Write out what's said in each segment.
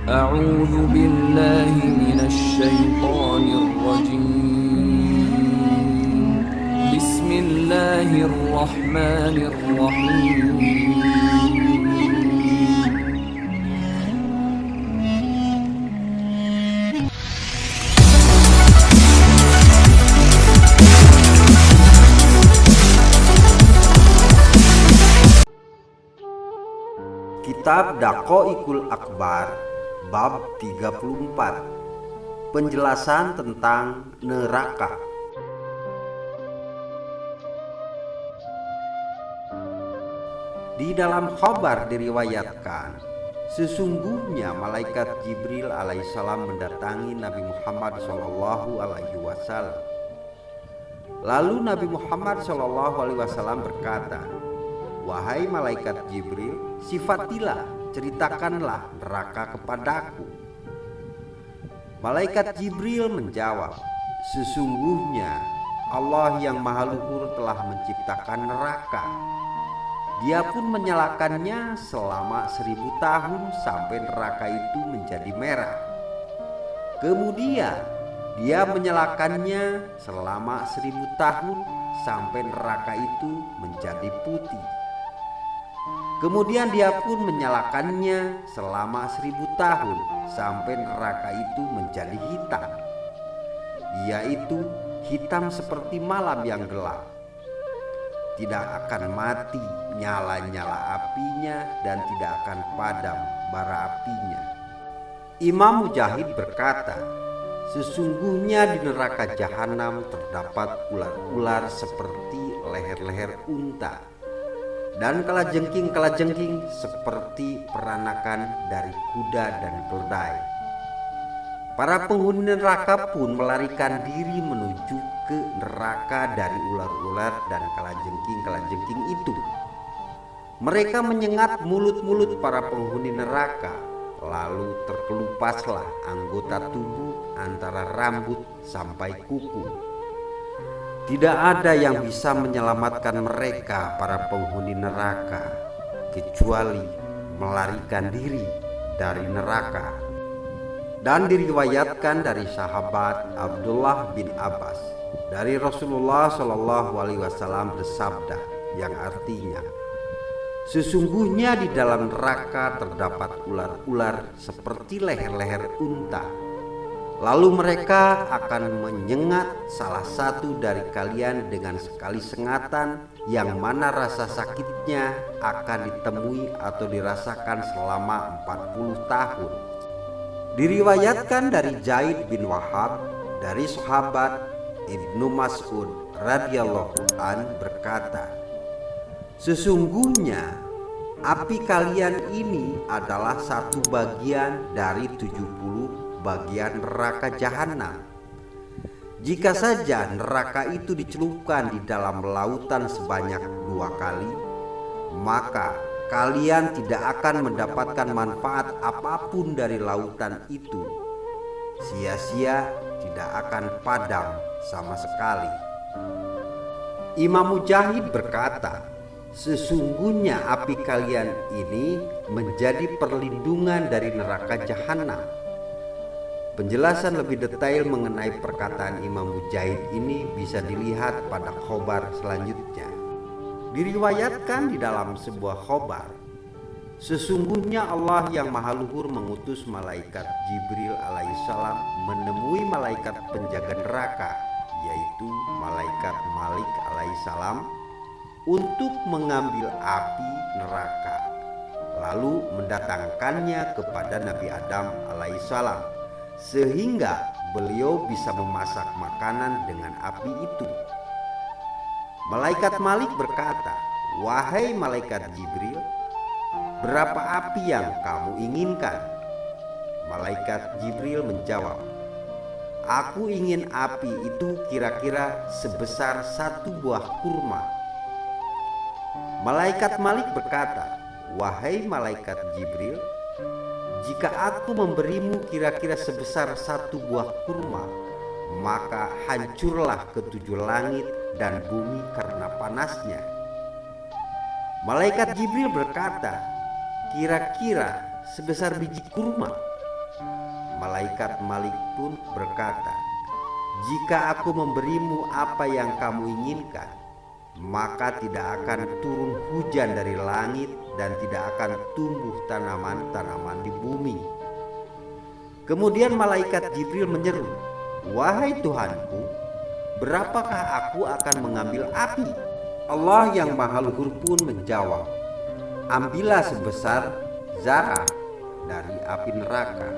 أعوذ بالله من الشيطان الرجيم. بسم الله الرحمن الرحيم. Kitab Daqaiqul Akbar bab 34. Penjelasan tentang neraka. Di dalam khabar diriwayatkan, sesungguhnya malaikat Jibril alaihissalam mendatangi Nabi Muhammad SAW. Lalu Nabi Muhammad SAW berkata, "Wahai malaikat Jibril, sifatilah, ceritakanlah neraka kepadaku." Malaikat Jibril menjawab, "Sesungguhnya Allah yang Maha Luhur telah menciptakan neraka. Dia pun menyalakannya selama 1000 tahun sampai neraka itu menjadi merah. Kemudian dia menyalakannya selama 1000 tahun sampai neraka itu menjadi putih. Kemudian dia pun menyalakannya selama 1000 tahun sampai neraka itu menjadi hitam, yaitu hitam seperti malam yang gelap. Tidak akan mati nyala-nyala apinya dan tidak akan padam bara apinya." Imam Mujahid berkata, "Sesungguhnya di neraka jahanam terdapat ular-ular seperti leher-leher unta, dan kalajengking-kalajengking seperti peranakan dari kuda dan keledai. Para penghuni neraka pun melarikan diri menuju ke neraka dari ular-ular dan kalajengking-kalajengking itu. Mereka menyengat mulut-mulut para penghuni neraka, lalu terkelupaslah anggota tubuh antara rambut sampai kuku. Tidak ada yang bisa menyelamatkan mereka, para penghuni neraka, kecuali melarikan diri dari neraka." Dan diriwayatkan dari sahabat Abdullah bin Abbas dari Rasulullah SAW bersabda, yang artinya, "Sesungguhnya di dalam neraka terdapat ular-ular seperti leher-leher unta. Lalu mereka akan menyengat salah satu dari kalian dengan sekali sengatan, yang mana rasa sakitnya akan ditemui atau dirasakan selama 40 tahun. Diriwayatkan dari Zaid bin Wahab dari sahabat Ibnu Mas'ud radhiyallahu an berkata, "Sesungguhnya api kalian ini adalah satu bagian dari 70 bagian neraka jahanam. Jika saja neraka itu dicelupkan di dalam lautan sebanyak 2 kali, maka kalian tidak akan mendapatkan manfaat apapun dari lautan itu. Sia-sia, tidak akan padam sama sekali." Imam Mujahid berkata, "Sesungguhnya api kalian ini menjadi perlindungan dari neraka jahanam." Penjelasan lebih detail mengenai perkataan Imam Mujahid ini bisa dilihat pada khobar selanjutnya. Diriwayatkan di dalam sebuah khobar, "Sesungguhnya Allah yang Maha Luhur mengutus malaikat Jibril alaihissalam menemui malaikat penjaga neraka, yaitu malaikat Malik alaihissalam, untuk mengambil api neraka, lalu mendatangkannya kepada Nabi Adam alaihissalam, sehingga beliau bisa memasak makanan dengan api itu. Malaikat Malik berkata, 'Wahai malaikat Jibril, berapa api yang kamu inginkan?' Malaikat Jibril menjawab, 'Aku ingin api itu kira-kira sebesar 1 buah kurma.' Malaikat Malik berkata, 'Wahai malaikat Jibril, jika aku memberimu kira-kira sebesar 1 buah kurma, maka hancurlah ke-7 langit dan bumi karena panasnya.' Malaikat Jibril berkata, 'Kira-kira sebesar biji kurma. Malaikat Malik pun berkata, jika aku memberimu apa yang kamu inginkan, maka tidak akan turun hujan dari langit dan tidak akan tumbuh tanaman-tanaman di bumi. Kemudian malaikat Jibril menyeru, wahai Tuhanku, berapakah aku akan mengambil api? Allah yang Maha Luhur pun menjawab, ambillah sebesar zarah dari api neraka.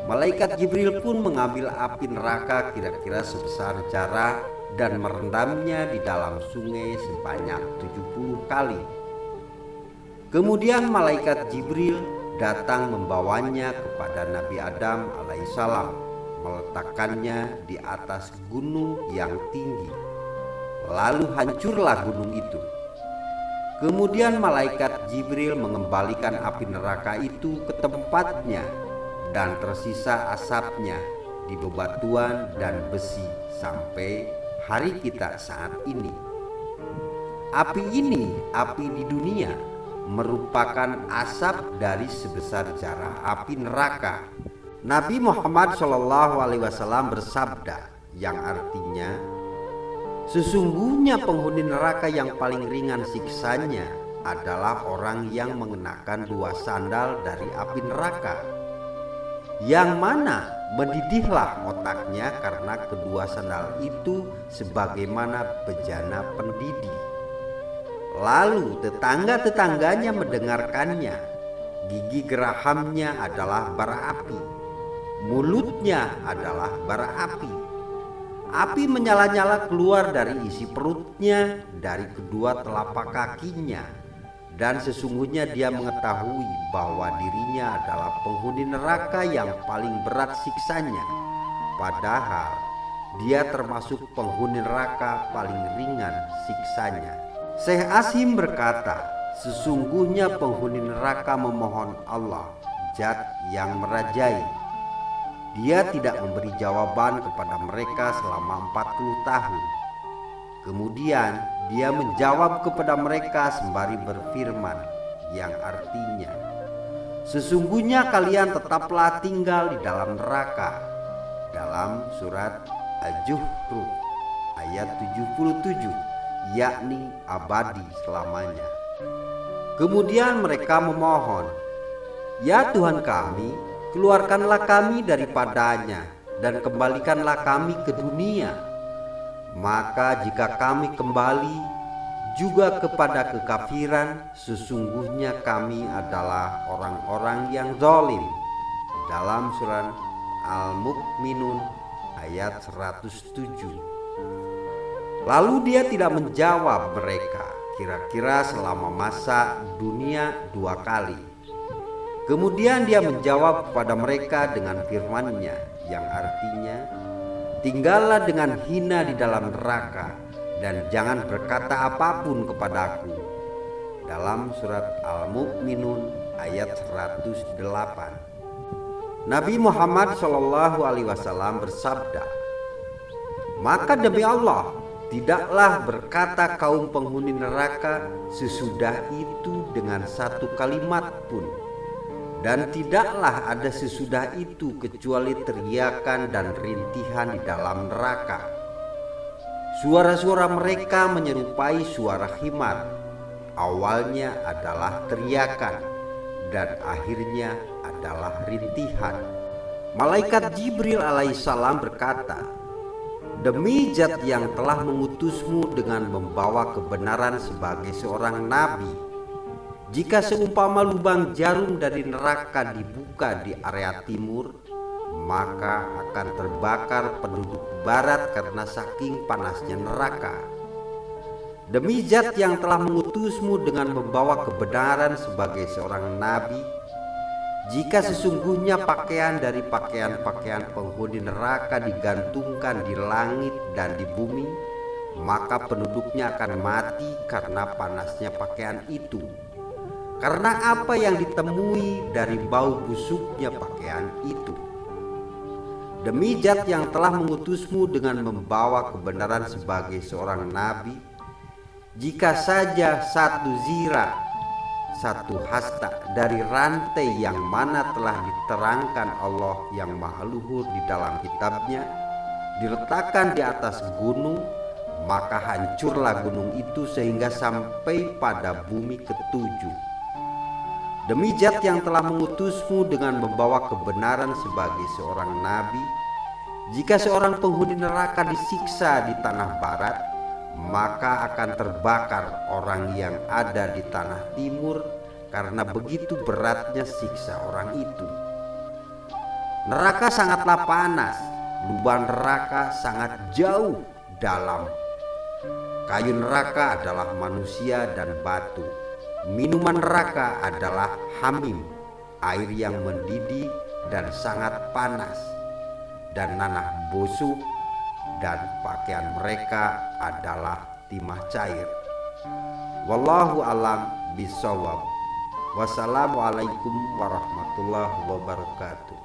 Malaikat Jibril pun mengambil api neraka kira-kira sebesar zarah dan merendamnya di dalam sungai sebanyak 70 kali. Kemudian malaikat Jibril datang membawanya kepada Nabi Adam alaihissalam, meletakkannya di atas gunung yang tinggi. Lalu hancurlah gunung itu. Kemudian malaikat Jibril mengembalikan api neraka itu ke tempatnya dan tersisa asapnya di bebatuan dan besi sampai hari kita saat ini. Api ini, api di dunia, merupakan asap dari sebesar zarah api neraka. Nabi Muhammad SAW bersabda, yang artinya, sesungguhnya penghuni neraka yang paling ringan siksanya adalah orang yang mengenakan 2 sandal dari api neraka, yang mana mendidihlah otaknya karena kedua sandal itu sebagaimana bejana pendidih. Lalu tetangga-tetangganya mendengarkannya. Gigi gerahamnya adalah bara api, mulutnya adalah bara api. Api menyala-nyala keluar dari isi perutnya, dari kedua telapak kakinya. Dan sesungguhnya dia mengetahui bahwa dirinya adalah penghuni neraka yang paling berat siksanya, padahal dia termasuk penghuni neraka paling ringan siksanya. Syekh Asim berkata, sesungguhnya penghuni neraka memohon Allah, Zat yang merajai. Dia tidak memberi jawaban kepada mereka selama 40 tahun. Kemudian dia menjawab kepada mereka sembari berfirman, yang artinya, sesungguhnya kalian tetaplah tinggal di dalam neraka. Dalam surat Al-Zuhruf ayat 77, yakni abadi selamanya. Kemudian mereka memohon, ya Tuhan kami, keluarkanlah kami daripadanya dan kembalikanlah kami ke dunia. Maka jika kami kembali juga kepada kekafiran, sesungguhnya kami adalah orang-orang yang zalim. Dalam surat Al-Mu'minun ayat 107. Lalu dia tidak menjawab mereka kira-kira selama masa dunia 2 kali. Kemudian dia menjawab kepada mereka dengan firman-Nya, yang artinya, tinggallah dengan hina di dalam neraka dan jangan berkata apapun kepadaku. Dalam surat Al-Mu'minun ayat 108. Nabi Muhammad SAW bersabda, maka demi Allah, tidaklah berkata kaum penghuni neraka sesudah itu dengan 1 kalimat pun, dan tidaklah ada sesudah itu kecuali teriakan dan rintihan di dalam neraka. Suara-suara mereka menyerupai suara himar. Awalnya adalah teriakan dan akhirnya adalah rintihan. Malaikat Jibril alaihissalam berkata, demi Zat yang telah mengutusmu dengan membawa kebenaran sebagai seorang nabi, jika seumpama lubang jarum dari neraka dibuka di area timur, maka akan terbakar penduduk barat karena saking panasnya neraka. Demi Zat yang telah mengutusmu dengan membawa kebenaran sebagai seorang nabi, jika sesungguhnya pakaian dari pakaian-pakaian penghuni neraka digantungkan di langit dan di bumi, maka penduduknya akan mati karena panasnya pakaian itu. Karena apa yang ditemui dari bau busuknya pakaian itu. Demi Zat yang telah mengutusmu dengan membawa kebenaran sebagai seorang nabi, jika saja 1 zira, satu hasta dari rantai yang mana telah diterangkan Allah yang maha luhur di dalam kitabnya, diletakkan di atas gunung, maka hancurlah gunung itu sehingga sampai pada bumi ketujuh. Demi Zat yang telah mengutusmu dengan membawa kebenaran sebagai seorang nabi, jika seorang penghuni neraka disiksa di tanah barat, maka akan terbakar orang yang ada di tanah timur, karena begitu beratnya siksa orang itu. Neraka sangatlah panas, lubang neraka sangat jauh dalam. Kayu neraka adalah manusia dan batu. Minuman neraka adalah hamim, air yang mendidih dan sangat panas, dan nanah busuk, dan pakaian mereka adalah timah cair. Wallahu alam bisawab. Wassalamualaikum warahmatullahi wabarakatuh.